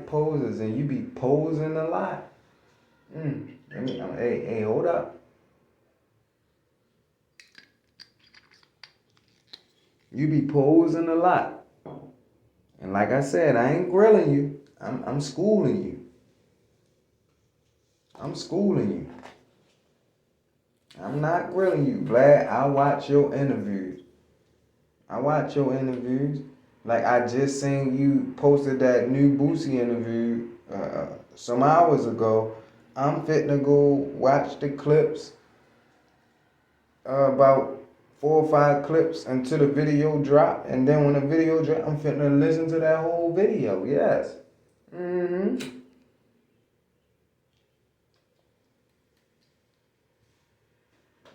posers and you be posing a lot. Hey, hold up. You be posing a lot. And like I said, I ain't grilling you. I'm schooling you. I'm schooling you. I'm not grilling you, Vlad. I watch your interviews. Like I just seen you posted that new Boosie interview some hours ago. I'm fitting to go watch the clips, about 4 or 5 clips until the video drop, and then when the video drop, I'm fitting to listen to that whole video. Yes.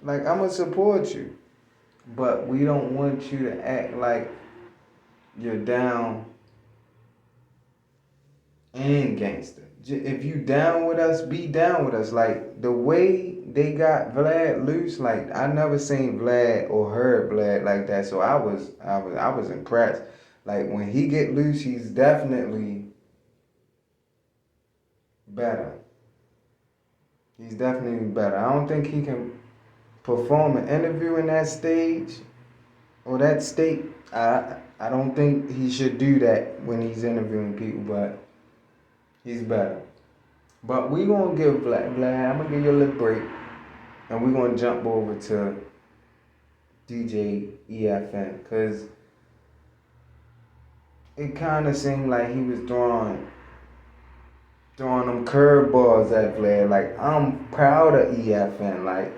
Like I'ma support you, but we don't want you to act like you're down and gangster. If you down with us, be down with us. Like the way they got Vlad loose, like I never seen Vlad or heard Vlad like that. So I was impressed. Like when he get loose, he's definitely better. He's definitely better. I don't think he can perform an interview in that stage or that state. I don't think he should do that when he's interviewing people, but he's better. But we gonna give Vlad, I'm gonna give you a little break, and we gonna jump over to DJ EFN, cause it kind of seemed like he was throwing them curveballs at Vlad. Like I'm proud of EFN. Like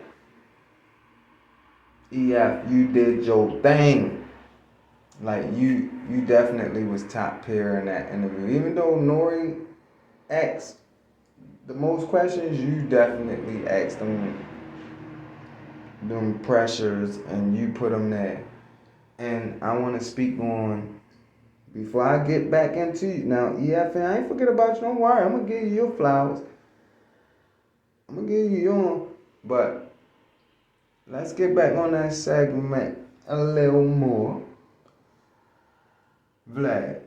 EF, you did your thing. Like you definitely was top tier in that interview. Even though Nori asked the most questions, you definitely asked them pressures and you put them there. And I want to speak on, before I get back into you. Now, EFN, I ain't forget about you. Don't worry. I'm going to give you your flowers. I'm going to give you your. But let's get back on that segment a little more. Vlad,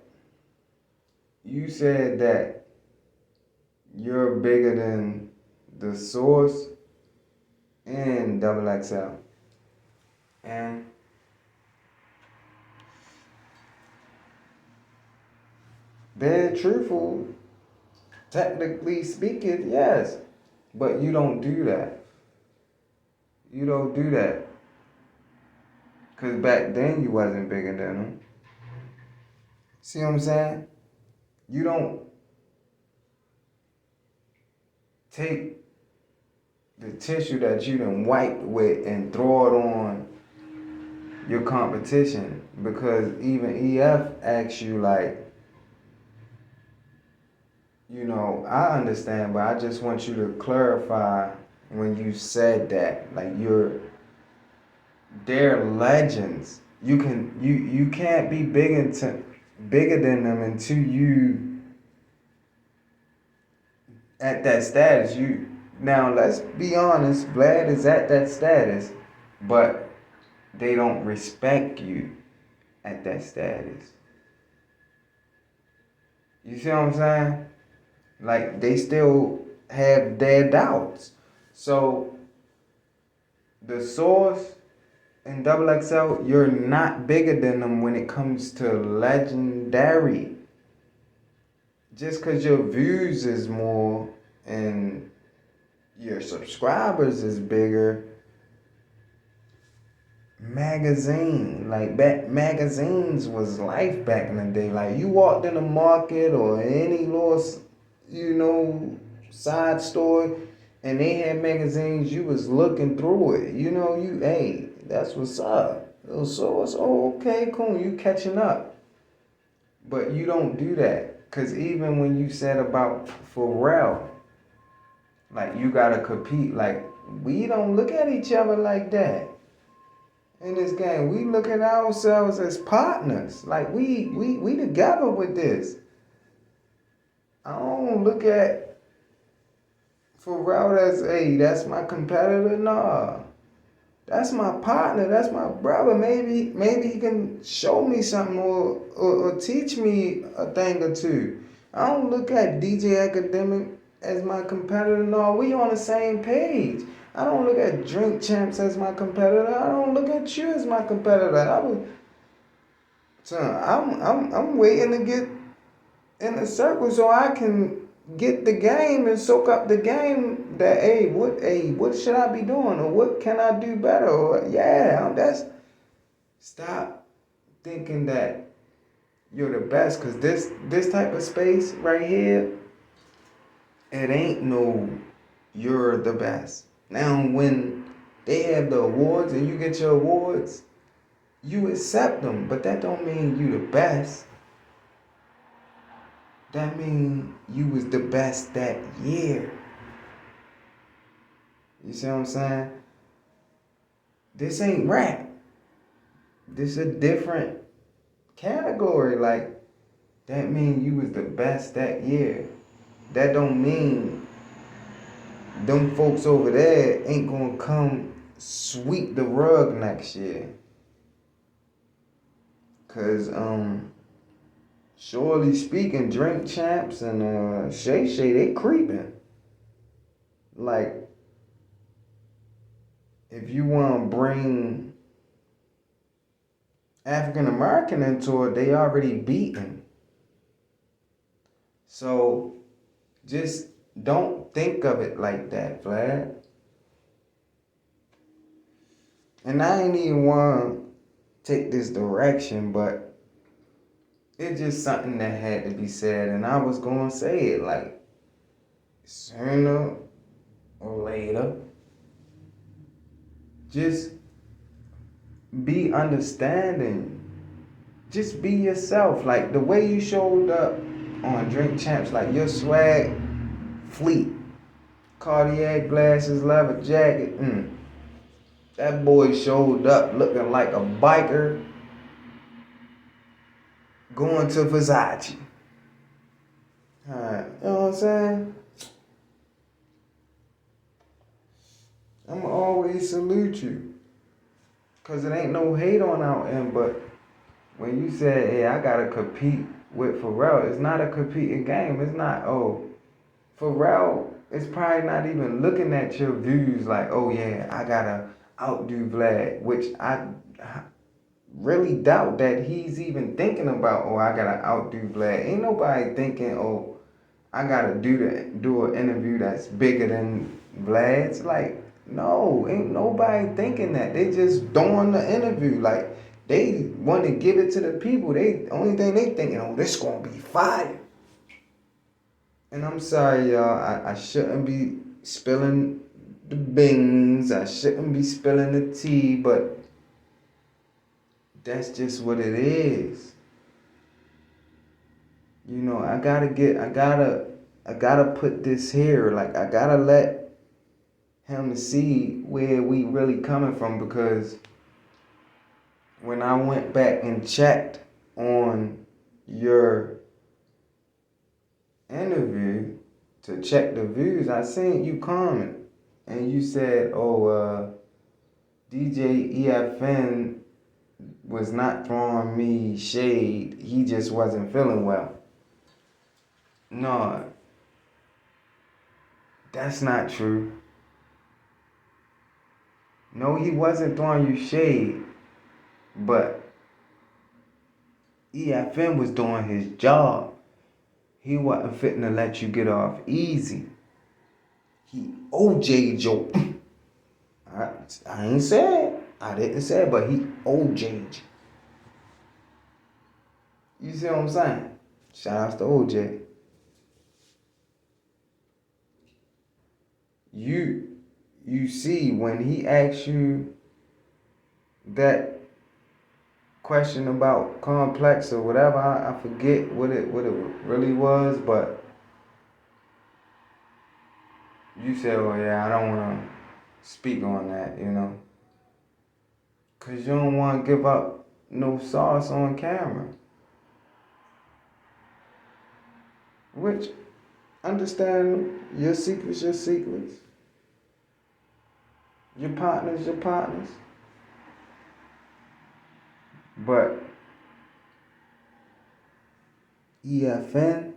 you said that you're bigger than the Source and Double XL. And being truthful, technically speaking, yes. But you don't do that. You don't do that. Because back then you wasn't bigger than them. See what I'm saying? You don't take the tissue that you done wiped with and throw it on your competition. Because even EF asks you like, you know, I understand, but I just want you to clarify when you said that. Like they're legends. You can't be bigger than them until you at that status. Now let's be honest, Vlad is at that status, but they don't respect you at that status. You see what I'm saying? Like they still have their doubts. So the Source and Double XL, you're not bigger than them when it comes to legendary. Just because your views is more and your subscribers is bigger. Magazines was life back in the day. Like you walked in the market or any little, side store, and they had magazines. You was looking through it. Hey, that's what's up. So it's okay, cool. You catching up, but you don't do that. Cause even when you said about Pharrell, like you gotta compete. Like we don't look at each other like that. In this game, we look at ourselves as partners. Like we together with this. I don't look at Pharrell as, hey, that's my competitor. Nah, that's my partner. That's my brother. Maybe he can show me something or teach me a thing or two. I don't look at DJ Academic as my competitor. No, we on the same page. I don't look at Drink Champs as my competitor. I don't look at you as my competitor. I'm waiting to get in the circle so I can get the game and soak up the game. That what should I be doing, or what can I do better? Or that's stop thinking that you're the best, because this type of space right here, it ain't no you're the best. Now when they have the awards and you get your awards, you accept them, but that don't mean you the best. That mean you was the best that year. You see what I'm saying? This ain't rap. This a different category. Like, that mean you was the best that year. That don't mean them folks over there ain't gonna come sweep the rug next year. Cause surely speaking, Drink Champs and Shay Shay, they creeping. Like, if you wanna bring African American into it, they already beaten. So just don't think of it like that, Vlad. And I ain't even want to take this direction, but it's just something that had to be said, and I was going to say it like sooner or later. Just be understanding. Just be yourself. Like the way you showed up on Drink Champs, like your swag, fleet, Cartier glasses, leather jacket. That boy showed up looking like a biker going to Versace. Alright, you know what I'm saying? I'ma always salute you. Cause it ain't no hate on our end, but when you say, hey, I gotta compete with Pharrell, it's not a competing game. It's not, Pharrell is probably not even looking at your views like, oh yeah, I gotta outdo Vlad, which I really doubt that he's even thinking about, oh, I gotta outdo Vlad. Ain't nobody thinking, oh, I gotta do an interview that's bigger than Vlad's. Like, no, ain't nobody thinking that. They just doing the interview. Like, they want to give it to the people. They only thing they thinking, oh, this gonna be fire. And I'm sorry, y'all. I shouldn't be spilling the beans. I shouldn't be spilling the tea, but that's just what it is. You know, I gotta put this here. Like, I gotta let him see where we really coming from, because when I went back and checked on your interview to check the views, I seen you comment and you said, DJ EFN was not throwing me shade, he just wasn't feeling well. No, that's not true. No, he wasn't throwing you shade, but EFN was doing his job. He wasn't fitting to let you get off easy. He OJ'd you. I ain't said. I didn't say it, but he OJ'd you. You see what I'm saying? Shout out to OJ. You see, when he asked you that question about complex or whatever, I forget what it really was, but you said, oh yeah, I don't want to speak on that, you know, because you don't want to give up no sauce on camera. Which, understand, your secrets, your secrets. Your partners, your partners. But EFN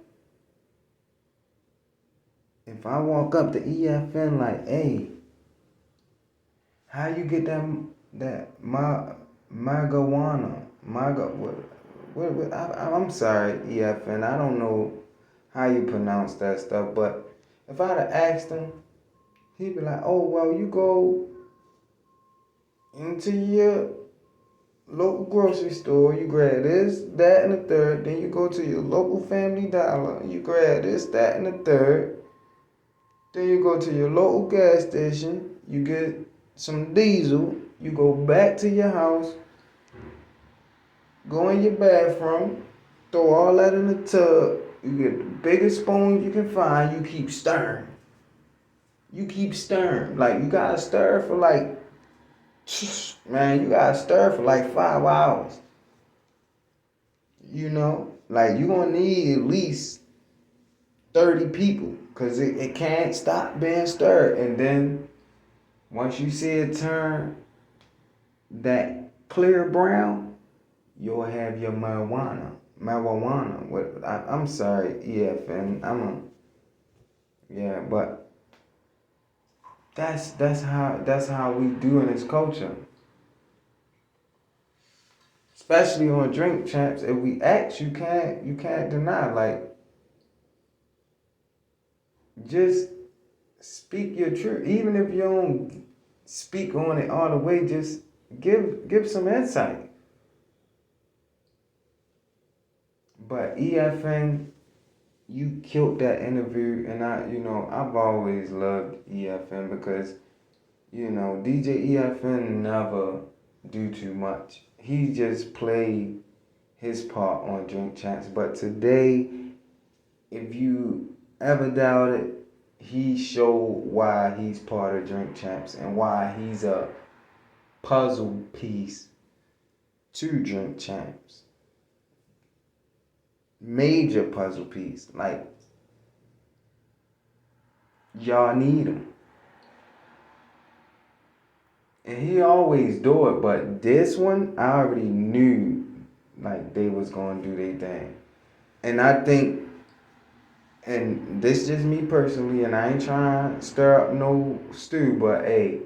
If I walk up to EFN like, hey, how you get that marijuana? I'm sorry, EFN. I don't know how you pronounce that stuff, but if I'd have asked him, he'd be like, oh, well, you go into your local grocery store, you grab this, that, and the third. Then you go to your local Family Dollar, you grab this, that, and the third. Then you go to your local gas station, you get some diesel, you go back to your house, go in your bathroom, throw all that in the tub, you get the biggest spoon you can find, you keep stirring. You keep stirring. Like, you gotta stir for like, man, you gotta stir for like 5 hours. You know? Like, you gonna need at least 30 people, because it can't stop being stirred. And then, once you see it turn that clear brown, you'll have your marijuana. I'm sorry, EFN. Yeah, but that's how we do in this culture. Especially on Drink Champs, if we ask, you can't deny. Like, just speak your truth. Even if you don't speak on it all the way, just give some insight. But EFN, you killed that interview, and I've always loved EFN because, DJ EFN never do too much. He just played his part on Drink Champs. But today, if you ever doubt it, he showed why he's part of Drink Champs and why he's a puzzle piece to Drink Champs. Major puzzle piece. Like, y'all need him. And he always do it, but this one, I already knew, like, they was going to do their thing. And I think, and this just me personally, and I ain't trying to stir up no stew, but hey,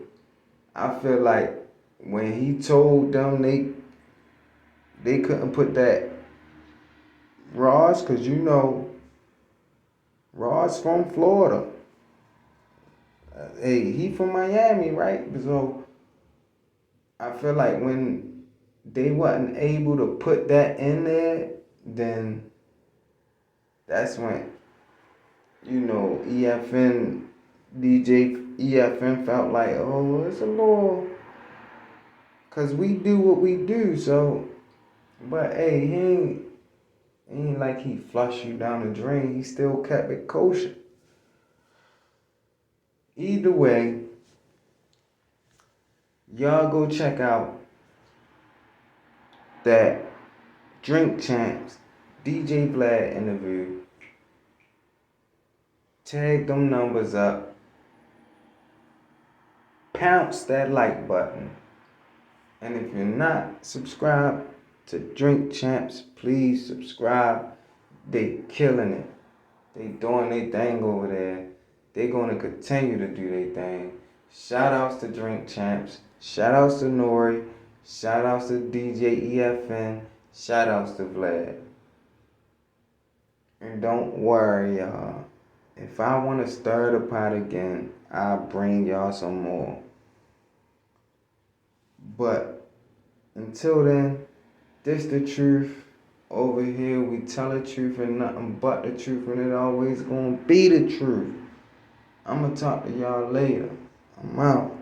I feel like when he told them they couldn't put that Ross, because Ross from Florida. Hey, he from Miami, right? So I feel like when they wasn't able to put that in there, then that's when, EFN, DJ EFN felt like, oh, it's a little, because we do what we do, so, but hey, he ain't like he flushed you down the drain. He still kept it kosher. Either way, y'all go check out that Drink Champs DJ Vlad interview. Tag them numbers up. Pounce that like button. And if you're not subscribed to Drink Champs, please subscribe. They killing it. They doing their thing over there. They gonna continue to do their thing. Shout outs to Drink Champs. Shout outs to Nori. Shout outs to DJ EFN. Shout outs to Vlad. And don't worry, y'all. If I want to stir the pot again, I'll bring y'all some more. But until then, this the truth. Over here, we tell the truth and nothing but the truth, and it always gonna be the truth. I'm gonna talk to y'all later. I'm out.